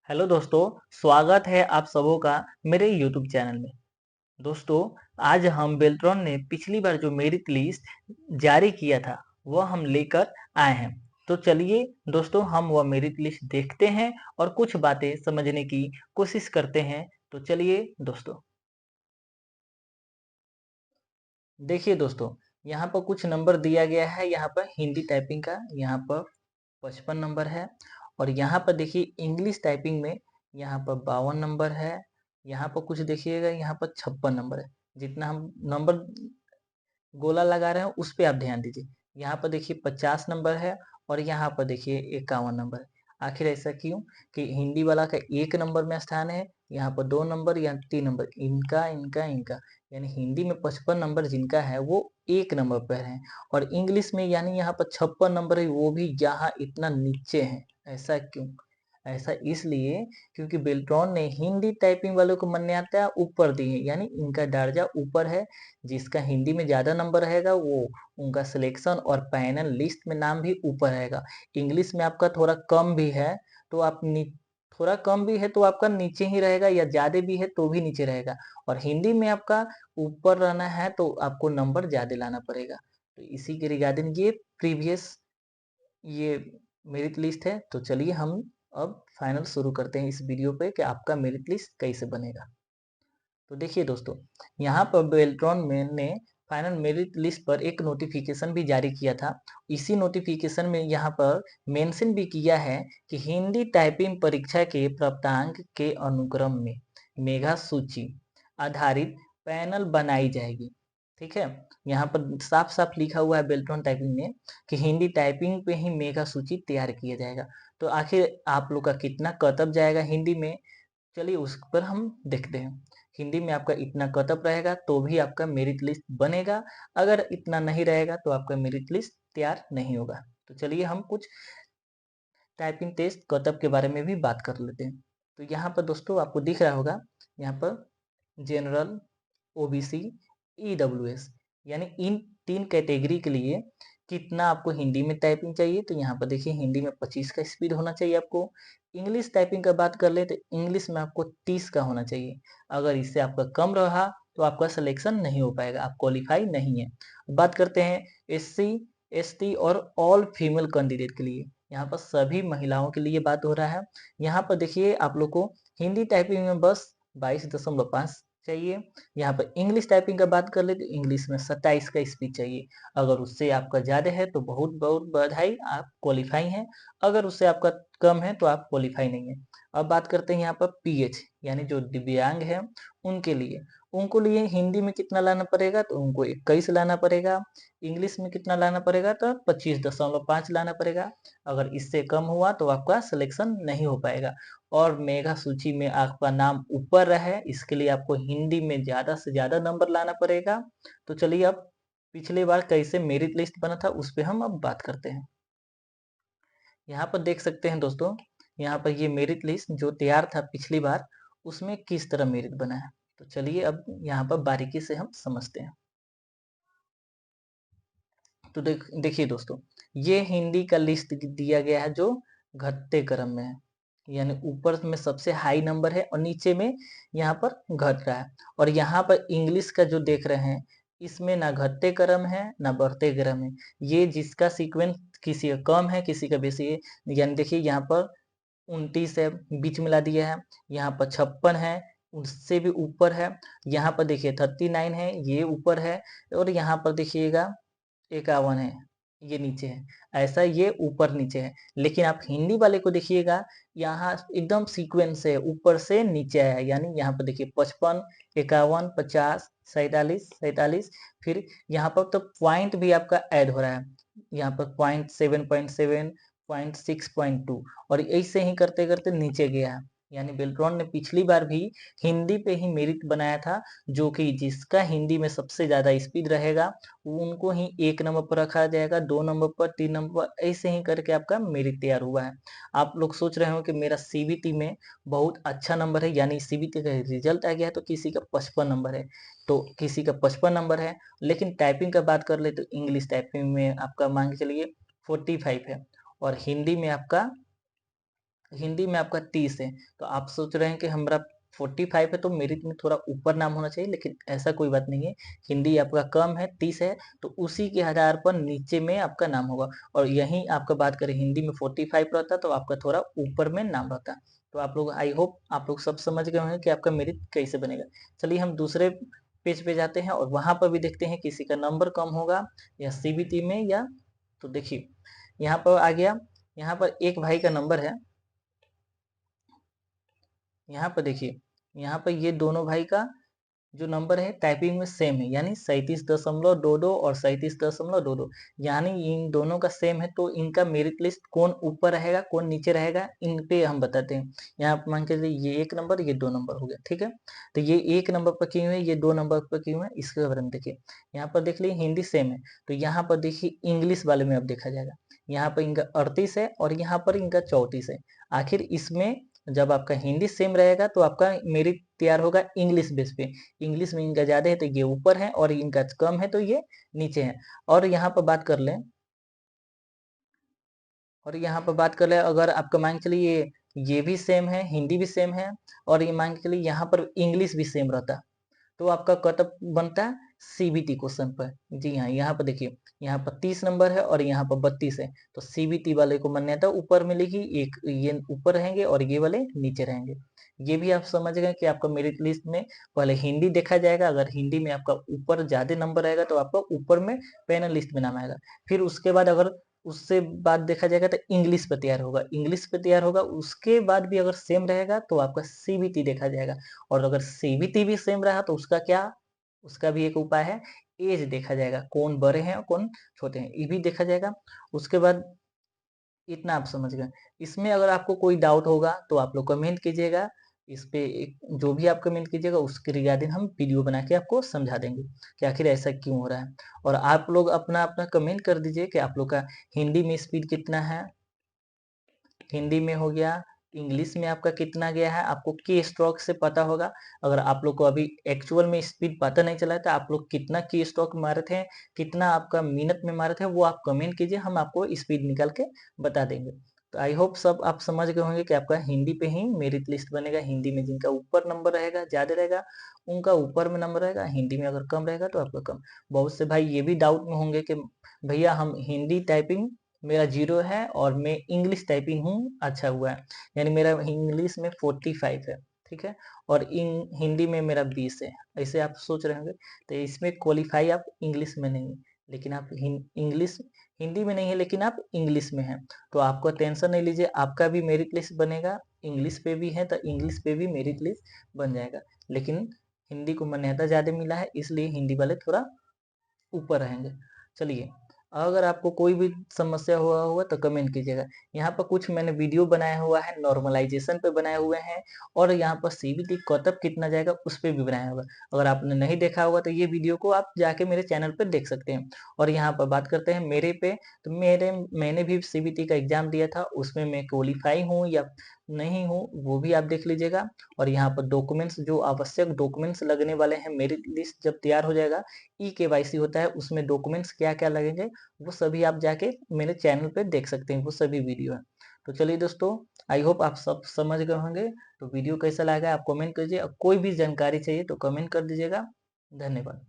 Hello दोस्तों, स्वागत है आप सबों का मेरे यूट्यूब चैनल में। दोस्तों, आज हम बेल्ट्रॉन ने पिछली बार जो मेरिट लिस्ट जारी किया था वह हम लेकर आए हैं। तो चलिए दोस्तों, हम वह मेरिट लिस्ट देखते हैं और कुछ बातें समझने की कोशिश करते हैं। तो चलिए दोस्तों, देखिए दोस्तों, यहाँ पर कुछ नंबर दिया गया है। यहाँ पर हिंदी टाइपिंग का यहाँ पर 55 नंबर है और यहाँ पर देखिए इंग्लिश टाइपिंग में यहाँ पर 52 नंबर है। यहाँ पर कुछ देखिएगा, यहाँ पर 56 नंबर है। जितना हम नंबर गोला लगा रहे हैं उस पे आप ध्यान दीजिए। यहाँ पर देखिए 50 नंबर है और यहाँ पर देखिए 51 नंबर है। आखिर ऐसा क्यों कि हिंदी वाला का 1 नंबर में स्थान है, यहाँ पर 2 नंबर या 3 नंबर, इनका इनका इनका, यानी हिंदी में 55 नंबर जिनका है वो 1 नंबर पर है और इंग्लिश में यानी यहाँ पर 56 नंबर है, वो भी यहाँ इतना नीचे है। ऐसा क्यों? ऐसा इसलिए क्योंकि बेल्ट्रॉन ने हिंदी टाइपिंग वालों को मान्यता ऊपर दी है, यानी इनका दर्जा ऊपर है। जिसका हिंदी में ज्यादा नंबर रहेगा वो उनका सिलेक्शन और पैनल लिस्ट में नाम भी ऊपर रहेगा। इंग्लिश में आपका थोड़ा कम भी है तो थोड़ा कम भी है तो आपका नीचे ही रहेगा, या ज्यादा भी है तो भी नीचे रहेगा। और हिंदी में आपका ऊपर रहना है तो आपको नंबर ज्यादा लाना पड़ेगा। तो इसी के रिगार्डिंग ये प्रीवियस ये मेरिट लिस्ट है। तो चलिए हम अब फाइनल शुरू करते हैं इस वीडियो पे कि आपका मेरिट लिस्ट कैसे बनेगा। तो देखिए दोस्तों, यहाँ पर बेल्ट्रॉन में ने फाइनल मेरिट लिस्ट पर एक नोटिफिकेशन भी जारी किया था। इसी नोटिफिकेशन में यहाँ पर मेंशन भी किया है कि हिंदी टाइपिंग परीक्षा के प्राप्तांक के अनुक्रम में मेगा सूची आधारित पैनल बनाई जाएगी। ठीक है, यहाँ पर साफ साफ लिखा हुआ है बेल्ट्रॉन टाइपिंग में कि हिंदी टाइपिंग पे ही मेगा सूची तैयार किया जाएगा। तो आखिर आप लोग का कितना कटअप जाएगा हिंदी में, चलिए उस पर हम देखते हैं। हिंदी में आपका इतना कटअप रहेगा तो भी आपका मेरिट लिस्ट बनेगा। अगर इतना नहीं रहेगा तो आपका मेरिट लिस्ट तैयार नहीं होगा। तो चलिए हम कुछ टाइपिंग टेस्ट कटअप के बारे में भी बात कर लेते हैं। तो यहाँ पर दोस्तों आपको दिख रहा होगा, यहाँ पर जनरल, ओबीसी, ईडब्ल्यूएस, यानी इन 3 कैटेगरी के लिए कितना आपको हिंदी में टाइपिंग चाहिए। तो यहाँ पर देखिए हिंदी में 25 का स्पीड होना चाहिए आपको। इंग्लिश टाइपिंग का बात कर ले तो इंग्लिश में आपको 30 का होना चाहिए। अगर इससे आपका कम रहा तो आपका सिलेक्शन नहीं हो पाएगा, आप क्वालिफाई नहीं है। बात करते हैं एससी, एसटी और ऑल फीमेल कैंडिडेट के लिए। यहाँ पर सभी महिलाओं के लिए बात हो रहा है। यहाँ पर देखिए आप लोग को हिंदी टाइपिंग में बस 22.5 चाहिए। यहाँ पर इंग्लिश टाइपिंग का बात कर ले तो इंग्लिश में 27 का स्पीड चाहिए। अगर उससे आपका ज्यादा है तो बहुत बहुत बधाई, आप क्वालिफाई हैं। अगर उससे आपका कम है तो आप क्वालिफाई नहीं है। अब बात करते हैं यहाँ पर पीएच, यानी जो दिव्यांग है उनके लिए। उनको लिए हिंदी में कितना लाना पड़ेगा, तो उनको 21 लाना पड़ेगा। इंग्लिश में कितना लाना पड़ेगा, तो 25.5 लाना पड़ेगा। अगर इससे कम हुआ तो आपका सिलेक्शन नहीं हो पाएगा और मेगा सूची में आपका नाम ऊपर रहे, इसके लिए आपको हिंदी में ज्यादा से ज्यादा नंबर लाना पड़ेगा। तो चलिए अब पिछली बार कैसे मेरिट लिस्ट बना था उस पे हम अब बात करते हैं। यहाँ पर देख सकते हैं दोस्तों, यहाँ पर ये मेरिट लिस्ट जो तैयार था पिछली बार उसमें किस तरह मेरिट बना है। तो चलिए अब यहाँ पर बारीकी से हम समझते हैं। तो देखिए दोस्तों, ये हिंदी का लिस्ट दिया गया है जो घटते क्रम में है, यानी ऊपर में सबसे हाई नंबर है और नीचे में यहाँ पर घट रहा है। और यहाँ पर इंग्लिश का जो देख रहे हैं इसमें ना घटते क्रम है ना बढ़ते क्रम है। ये जिसका सीक्वेंस किसी का कम है किसी का बेसी है। यानी देखिए यहाँ पर 29 है, बीच में ला दिया है। यहाँ पर 56 है, उससे भी ऊपर है। यहाँ पर देखिए 39 है, ये ऊपर है। और यहाँ पर देखिएगा 51 है, ये नीचे है। ऐसा ये ऊपर नीचे है। लेकिन आप हिंदी वाले को देखिएगा, यहाँ एकदम सीक्वेंस है, ऊपर से नीचे है। यानी यहाँ पर देखिए 55, 51, 50, 47, 47, फिर यहाँ पर तो पॉइंट भी आपका ऐड हो रहा है। यहाँ पर पॉइंट 7.7, पॉइंट 6.2, और ऐसे ही करते करते नीचे गया है। यानी बेल्ट्रॉन ने पिछली बार भी हिंदी पे ही मेरिट बनाया था, जो कि जिसका हिंदी में सबसे ज्यादा स्पीड रहेगा उनको ही 1 नंबर पर रखा जाएगा, 2 नंबर पर, 3 नंबर पर, ऐसे ही करके आपका मेरिट तैयार हुआ है। आप लोग सोच रहे हो कि मेरा सीबीटी में बहुत अच्छा नंबर है, यानी सीबीटी का रिजल्ट आ गया है तो किसी का 55 नंबर है, तो किसी का 55 नंबर है। लेकिन टाइपिंग का बात कर ले तो इंग्लिश टाइपिंग में आपका मान के चलिए 45 है और हिंदी में आपका हिंदी में आपका 30 है, तो आप सोच रहे हैं कि हमारा 45 है तो मेरिट में थोड़ा ऊपर नाम होना चाहिए, लेकिन ऐसा कोई बात नहीं है। हिंदी आपका कम है, 30 है, तो उसी के आधार पर नीचे में आपका नाम होगा। और यहीं आपका बात करें हिंदी में 45 रहता तो आपका थोड़ा ऊपर में नाम रहता। तो आप लोग, आई होप आप लोग सब समझ गए होंगे कि आपका मेरिट कैसे बनेगा। चलिए हम दूसरे पेज पे जाते हैं और वहां पर भी देखते हैं किसी का नंबर कम होगा या सीबीटी में या। तो देखिए यहाँ पर आ गया, यहाँ पर एक भाई का नंबर है, यहाँ पर देखिए, यहाँ पर ये दोनों भाई का जो नंबर है टाइपिंग में सेम है, यानी 37.22 और 37.22, यानी इन दोनों का सेम है। तो इनका मेरिट लिस्ट कौन ऊपर रहेगा कौन नीचे रहेगा, इन पे हम बताते हैं। यहाँ पर मान के चलिए ये 1 नंबर ये 2 नंबर हो गया, ठीक है। तो ये 1 नंबर पर क्यों है, ये 2 नंबर पर क्यों है, इसके बारे में देखिए। यहाँ पर देख लीजिए हिंदी सेम है, तो यहाँ पर देखिए इंग्लिश वाले में अब देखा जाएगा। यहाँ पर इनका 38 है और यहाँ पर इनका 34 है। आखिर इसमें जब आपका हिंदी सेम रहेगा तो आपका मेरिट तैयार होगा इंग्लिश बेस पे। इंग्लिश में इनका ज्यादा है तो ये ऊपर है और इनका कम है तो ये नीचे है। और यहाँ पर बात कर लें, और यहाँ पर बात कर ले, अगर आपका मान के चलिए ये भी सेम है, हिंदी भी सेम है, और ये मान के चलिए यहाँ पर इंग्लिश भी सेम रहता, तो आपका कटअप बनता है सीबीटी क्वेश्चन पर। जी हाँ, यहाँ पर देखिए, यहाँ पर 30 नंबर है और यहाँ पर 32 है, तो सीबीटी वाले को मान्यता ऊपर मिलेगी, एक ये ऊपर रहेंगे और ये वाले नीचे रहेंगे। ये भी आप समझ गए कि आपका मेरिट लिस्ट में पहले हिंदी देखा जाएगा, अगर हिंदी में आपका ऊपर ज्यादा नंबर आएगा तो आपका ऊपर में पैनल लिस्ट में नाम आएगा। फिर उसके बाद अगर उससे बाद देखा जाएगा तो इंग्लिश पे तैयार होगा, इंग्लिश पे तैयार होगा, उसके बाद भी अगर सेम रहेगा तो आपका सीबीटी देखा जाएगा। और अगर सीबीटी भी सेम रहा तो उसका क्या, उसका भी एक उपाय है, एज देखा जाएगा, कौन बड़े हैं और कौन छोटे हैं, ये भी देखा जाएगा। उसके बाद इतना आप समझ गए। इसमें अगर आपको कोई डाउट होगा तो आप लोग कमेंट कीजिएगा, इस पे जो भी आप कमेंट कीजिएगा उसके रिगार्डिंग हम वीडियो बना के आपको समझा देंगे कि आखिर ऐसा क्यों हो रहा है। और आप लोग अपना अपना कमेंट कर दीजिए कि आप लोग का हिंदी में स्पीड कितना है, हिंदी में हो गया, इंग्लिश में आपका कितना गया है, आपको की स्ट्रोक से पता होगा। अगर आप लोग को अभी एक्चुअल में स्पीड पता नहीं चला था, आप लोग कितना की स्ट्रोक मारे थे, कितना आपका मिनट में मारे थे, वो आप कमेंट कीजिए, हम आपको स्पीड निकाल के बता देंगे। तो आई होप सब आप समझ गए होंगे कि आपका हिंदी पे ही मेरिट लिस्ट बनेगा। हिंदी में जिनका ऊपर नंबर रहेगा ज्यादा रहेगा उनका ऊपर में नंबर रहेगा, हिंदी में अगर कम रहेगा तो आपका कम। बहुत से भाई ये भी डाउट में होंगे कि भैया हम हिंदी टाइपिंग मेरा 0 है और मैं इंग्लिश टाइपिंग हूँ अच्छा हुआ है, यानी मेरा इंग्लिश में 45 है, ठीक है, और हिंदी में मेरा 20 है, ऐसे आप सोच रहे होंगे। तो इसमें क्वालिफाई आप इंग्लिश में नहीं, लेकिन आप इंग्लिश हिंदी में नहीं है लेकिन आप इंग्लिश में हैं, तो आपको टेंशन नहीं लीजिए, आपका भी मेरिट लिस्ट बनेगा। इंग्लिश पे भी है तो इंग्लिश पे भी मेरिट लिस्ट बन जाएगा, लेकिन हिंदी को मान्यता ज्यादा मिला है इसलिए हिंदी वाले थोड़ा ऊपर रहेंगे। चलिए, अगर आपको कोई भी समस्या हुआ हुआ तो कमेंट कीजिएगा। यहाँ पर कुछ मैंने वीडियो बनाया हुआ है, नॉर्मलाइजेशन पे बनाए हुए हैं, और यहाँ पर सीबीटी कटअप कितना जाएगा उस पे भी बनाया होगा। अगर आपने नहीं देखा होगा तो ये वीडियो को आप जाके मेरे चैनल पे देख सकते हैं। और यहाँ पर बात करते हैं मेरे पे, तो मैंने भी सीबीटी का एग्जाम दिया था, उसमें मैं क्वालिफाई हूँ या नहीं हूँ वो भी आप देख लीजिएगा। और यहाँ पर डॉक्यूमेंट्स, जो आवश्यक डॉक्यूमेंट्स लगने वाले हैं, मेरिट लिस्ट जब तैयार हो जाएगा, ई-केवाईसी होता है, उसमें डॉक्यूमेंट्स क्या क्या लगेंगे वो सभी आप जाके मेरे चैनल पे देख सकते हैं, वो सभी वीडियो है। तो चलिए दोस्तों, आई होप आप सब समझ गए होंगे। तो वीडियो कैसा लगा आप कमेंट कीजिए, और कोई भी जानकारी चाहिए तो कमेंट कर दीजिएगा। धन्यवाद।